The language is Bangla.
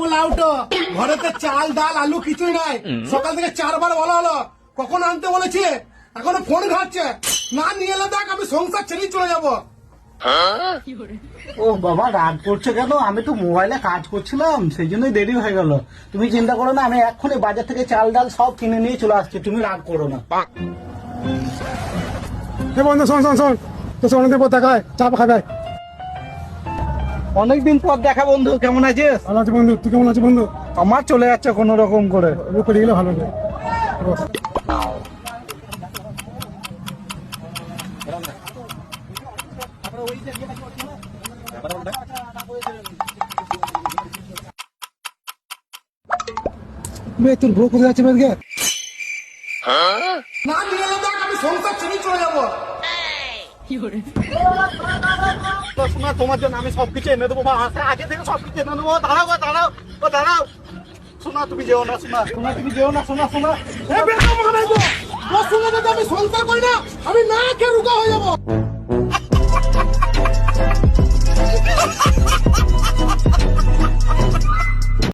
বলে আউটো ঘরেতে চাল ডাল আলু কিছুই নাই। সকাল থেকে 4 বার বলা হলো কখন আনতে বলেছে, এখনো ফোন ঘাটছে। না নিয়ে এলে দেখ আমি সংসার ছেড়ে চলে যাবো। ও বাবা, রাগ করছো কেন? আমি তো মোবাইলে কাজ করছিলাম, সেই জন্যই দেরি হয়ে গেল। তুমি চিন্তা করো না, আমি এক্ষুনি বাজার থেকে চাল ডাল সব কিনে নিয়ে চলে আসছি, তুমি রাগ করো না। বন্ধু শোন শোন শোন, তো অনেকদিন পর দেখায়, চাপ খাবে। অনেকদিন পর দেখা বন্ধু, কেমন আছিস? ভালো আছে বন্ধু, তুই কেমন আছিস বন্ধু? আমার চলে যাচ্ছে কোনো রকম করে। করে গেলে ভালো হবে। তোর বউ কোথায় যাচ্ছে আজকে? না নিয়ে এলে দেখ আমি সংসার ছেড়ে চলে যাবো। শোনা, তোমার জন্য আমি সবকিছু এনে দেবো, আগে থেকে সবকিছু এনে দেবো। দাঁড়াও গো, দাঁড়াও ও দাঁড়াও। শোনা তুমি যেও না, শোনা শোনা তুমি যেও না, শোনা শোনা। আমি সংসার করি না, আমি না খেয়ে রুগা হয়ে যাবো।